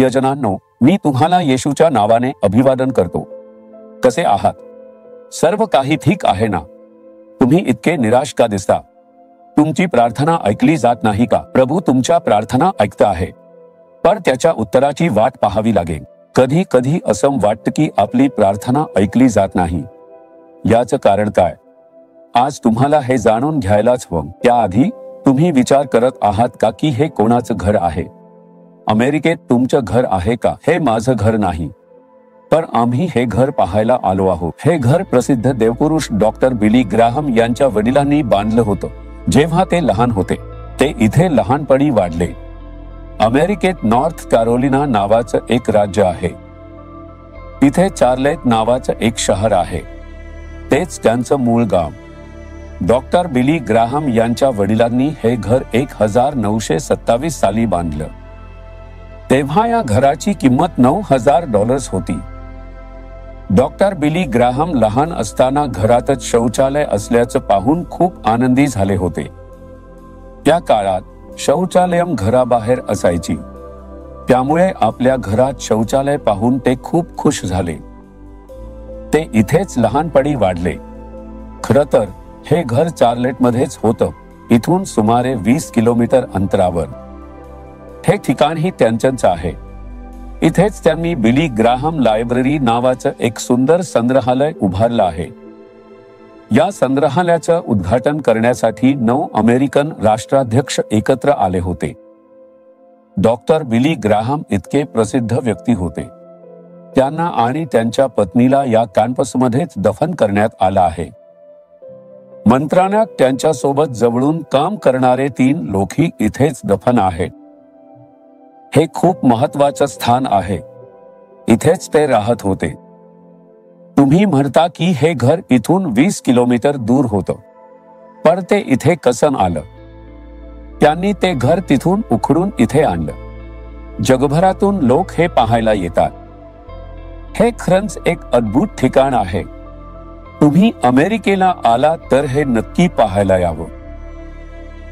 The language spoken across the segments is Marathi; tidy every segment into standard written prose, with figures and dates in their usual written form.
प्रियजनांनो, मी तुम्हाला येशूच्या नावाने अभिवादन करतो. कसे आहात? सर्व काही ठीक आहे ना? तुम्ही इतके निराश का दिसता? तुमची प्रार्थना ऐकली जात नाही का? प्रभू तुमच्या प्रार्थना ऐकत आहे, पण त्याच्या उत्तराची वाट पाहावी लागेल. कधी कधी असं वाटतं की आपली प्रार्थना ऐकली जात नाही. याचं कारण काय? आज तुम्हाला हे जाणून घ्यायलाच हवं. त्याआधी तुम्ही विचार करत आहात का की हे कोणाचं घर आहे? अमेरिकेत तुमचं घर आहे का? हे माझं घर नाही, पण आम्ही हे घर पाहायला आलो आहोत. हे घर प्रसिद्ध देवपुरुष डॉक्टर बिली ग्राहम यांच्या वडिलांनी बांधलं होतं. जेव्हा ते लहान होते, ते इथे लहानपणी वाढले. अमेरिकेत नॉर्थ कॅरोलिना नावाचं एक राज्य आहे. तिथे चार्लेट नावाचं एक शहर आहे. तेच त्यांचं मूळ गाव. डॉक्टर बिली ग्राहम यांच्या वडिलांनी हे घर 1927 साली बांधलं. तेव्हा या घराची किंमत $9,000 होती. डॉक्टर बिली ग्राहम लहान असताना घरातच शौचालय असल्याचं पाहून खूप आनंदी झाले होते. त्या काळात शौचालय घराबाहेर असायची, त्यामुळे आपल्या घरात शौचालय पाहून ते खूप खुश झाले. ते इथेच लहानपणी वाढले. खरं तर हे घर चार्लेटमध्येच होतं, इथून सुमारे 20 किलोमीटर अंतरावर. हे ठिकाणही त्यांचंच आहे. इथेच त्यांनी बिली ग्राहम लायब्ररी नावाचं एक सुंदर संग्रहालय उभारलं आहे. या संग्रहालयाचं उद्घाटन करण्यासाठी 9 अमेरिकन राष्ट्राध्यक्ष एकत्र आले होते. डॉक्टर बिली ग्राहम इतके प्रसिद्ध व्यक्ती होते. त्यांना आणि त्यांच्या पत्नीला या कॅम्पसमध्येच दफन करण्यात आलं आहे. मंत्रालयात त्यांच्यासोबत जवळून काम करणारे 3 लोकही इथेच दफन आहेत. हे खूप महत्वाचं स्थान आहे. इथेच ते राहत होते. तुम्ही म्हणता की हे घर इथून 20 किलोमीटर दूर होतं, पण ते इथे कसं आलं? त्यांनी ते घर तिथून उखडून इथे आणलं. जगभरातून लोक हे पाहायला येतात. हे खरंच एक अद्भुत ठिकाण आहे. तुम्ही अमेरिकेला आला तर हे नक्की पाहायला यावं.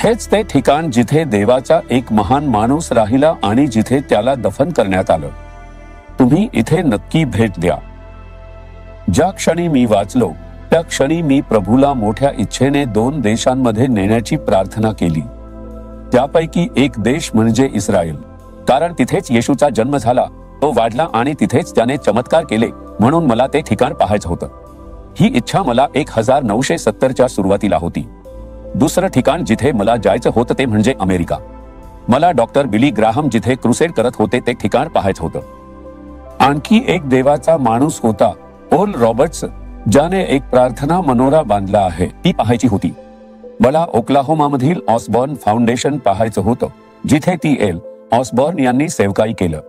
हेच ते ठिकाण जिथे देवाचा एक महान माणूस राहिला आणि जिथे त्याला दफन करण्यात आलं. तुम्ही इथे नक्की भेट द्या. ज्या क्षणी मी वाचलो, त्या क्षणी मी प्रभूला मोठ्या इच्छेने 2 देशांमध्ये नेण्याची प्रार्थना केली. त्यापैकी एक देश म्हणजे इस्रायल, कारण तिथेच येशूचा जन्म झाला, तो वाढला आणि तिथेच त्याने चमत्कार केले, म्हणून मला ते ठिकाण पाहायचं होतं. ही इच्छा मला 1970च्या सुरुवातीला होती. दुसरं ठिकाण जिथे मला जायचं होतं ते म्हणजे अमेरिका. मला डॉक्टर बिली ग्राहम जिथे क्रुसेड करत होते ते ठिकाण पाहायचं होतं. आणखी एक देवाचा माणूस होता, ओल रॉबर्ट्स, ज्याने एक प्रार्थना मनोरा बांधला आहे, ती पाहायची होती. मला ओक्लाहोमामधील ऑसबॉर्न फाउंडेशन पाहायचं होतं, जिथे टी एल ऑसबॉर्न यांनी सेवकाई केलं.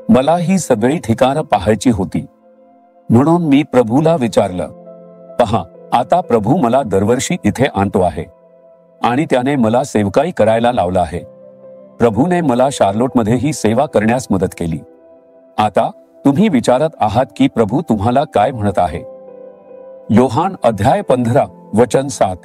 मला ही सगळी ठिकाणं पाहायची होती. म्हणून मी प्रभूला विचारलं, पहा, आता प्रभू मला दरवर्षी इथे आणतो आहे आणि त्याने मला सेवकाई करायला लावला आहे. प्रभूने मला शार्लोटमध्ये ही सेवा करण्यास मदत केली. आता तुम्ही विचारत आहात की प्रभू तुम्हाला काय म्हणत आहे? योहान अध्याय 15 वचन 7.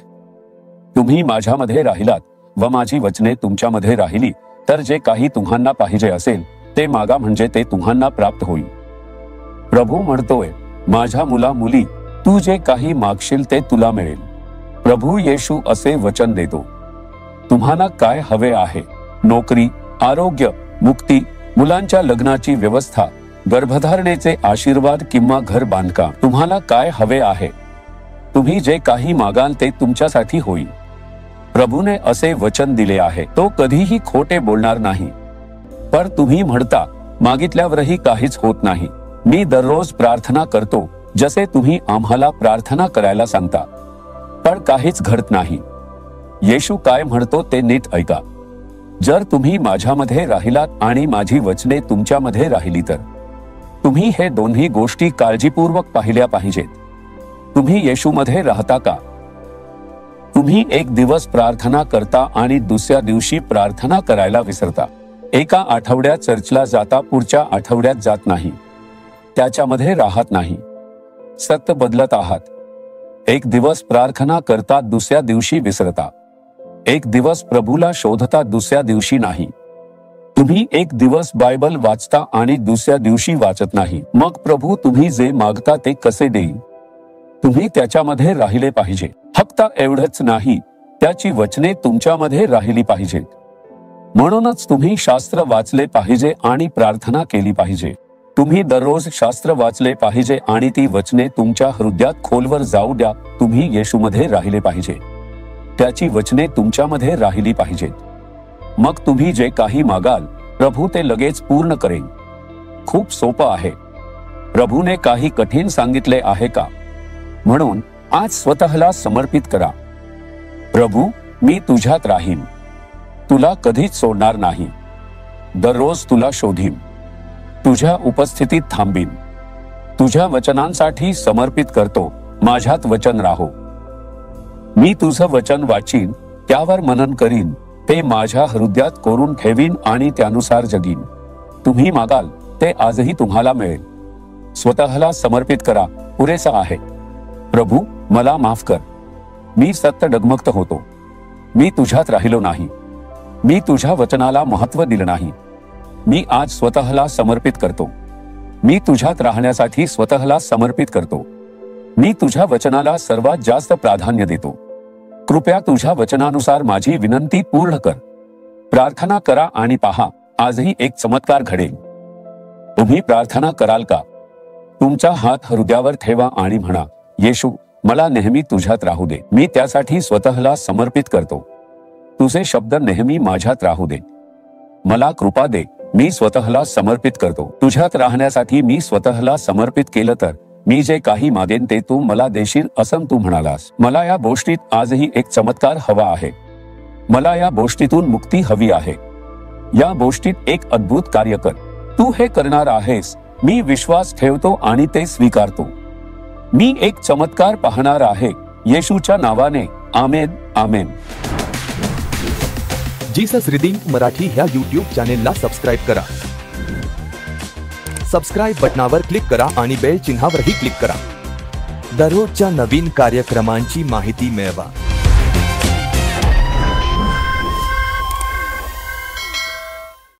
तुम्ही माझ्यामध्ये राहिलात व माझी वचने तुमच्यामध्ये राहिली, तर जे काही तुम्हाला पाहिजे असेल ते मागा, म्हणजे ते तुम्हाला प्राप्त होईल. प्रभू म्हणतोय, माझ्या मुला मुली, तू जे काही मागशील ते तुला मिळेल. प्रभू येशू असे वचन देतो. तुम्हाला काय हवे आहे? नोकरी, आरोग्य, मुक्ती, मुलांच्या लग्नाची व्यवस्था, गर्भधारणेचे आशीर्वाद किंवा घर बांधकाम? तुम्हाला काय हवे आहे? तुम्ही जे काही मागाल ते तुमच्यासाठी होईल. प्रभूने असे वचन दिले आहे, तो कधीही खोटे बोलणार नाही. पण तुम्ही म्हणता, मागितल्यावरही काहीच होत नाही. मी दररोज प्रार्थना करतो जसे तुम्ही आम्हाला प्रार्थना करायला सांगता, पण काहीच घडत नाही. येशू काय म्हणतो ते नीट ऐका. जर तुम्ही माझ्यामध्ये राहिलात आणि माझी वचने तुमच्यामध्ये राहिली, तर तुम्ही हे दोन्ही गोष्टी काळजीपूर्वक पाहिल्या पाहिजेत. तुम्ही येशूमध्ये राहता का? तुम्ही एक दिवस प्रार्थना करता आणि दुसऱ्या दिवशी प्रार्थना करायला विसरता. एका आठवड्यात चर्चला जाता, पुढच्या आठवड्यात जात नाही. त्याच्यामध्ये राहत नाही. सत्य बदलत आहात. एक दिवस प्रार्थना करता, दुसऱ्या दिवशी विसरता. एक दिवस प्रभूला शोधता, दुसऱ्या दिवशी नाही. तुम्ही एक दिवस बायबल वाचता आणि दुसऱ्या दिवशी वाचत नाही, मग प्रभू तुम्ही जे मागता ते कसे देईल? तुम्ही त्याच्यामध्ये राहिले पाहिजे. फक्त एवढंच नाही, त्याची वचने तुमच्यामध्ये राहिली पाहिजेत. म्हणूनच तुम्ही शास्त्र वाचले पाहिजे आणि प्रार्थना केली पाहिजे. तुम्ही दररोज शास्त्र वाचले पाहिजे आणि ती वचने तुमच्या हृदयात खोलवर जाऊ द्या. तुम्ही येशूमध्ये राहिले पाहिजे, त्याची वचने तुमच्यामध्ये राहिली पाहिजेत. मग तुम्ही जे काही मागाल प्रभू ते लगेच पूर्ण करेल. खूप सोपं आहे. प्रभूने काही कठीण सांगितले आहे का? म्हणून आज स्वतःला समर्पित करा. प्रभू, मी तुझ्यात राहीन, तुला कधीच सोडणार नाही. दररोज तुला शोधीन, तुझ्या उपस्थितीत थांबीन. तुझ्या वचनांसाठी समर्पित करतो. माझ्यात वचन राहो. मी तुझं वचन वाचीन, त्यावर मनन करीन, ते माझ्या हृदयात कोरून ठेवीन आणि त्यानुसार जगीन. तुम्ही मागाल ते आजही तुम्हाला मिळेल. स्वतःला समर्पित करा. पुरेसा आहे. प्रभू, मला माफ कर. मी सत्य डगमगत होतो. मी तुझ्यात राहिलो नाही. मी तुझ्या वचनाला महत्त्व दिलं नाही. मी आज स्वतःला समर्पित करतो. मी तुझ्यात राहण्यासाठी स्वतःला समर्पित करतो. मी तुझ्या वचनाला सर्वात जास्त प्राधान्य देतो. कृपया तुझ्या वचनानुसार माझी विनंती पूर्ण कर. प्रार्थना करा आणि पहा, आजही एक चमत्कार घडेल. तुम्ही प्रार्थना कराल का? तुमचा हात हृदयावर ठेवा आणि म्हणा, येशू, मला नेहमी तुझ्यात राहू दे. मी त्यासाठी स्वतःला समर्पित करतो. तुझे शब्द नेहमी माझ्यात राहू दे. मला कृपा दे. मी स्वतःला समर्पित करतो. तुझ्यात राहण्यासाठी मी स्वतःला समर्पित केलं तर मी जे काही मागेन ते तू मला देशील असं तू म्हणालास. मला या गोष्टीत आजही एक चमत्कार हवा आहे. मला या गोष्टीतून मुक्ती हवी आहे. या गोष्टीत एक अद्भुत कार्य कर. तू हे करणार आहेस. मी विश्वास ठेवतो आणि ते स्वीकारतो. मी एक चमत्कार पाहणार आहे. येशूच्या नावाने. आमेन. आमेन. जीसस रिडीम्ड मराठी ह्या YouTube चॅनेलला सबस्क्राईब करा. सबस्क्राईब बटनावर क्लिक करा आणि बेल चिन्हावरही क्लिक करा. दररोजच्या नवीन कार्यक्रमांची माहिती मिळवा.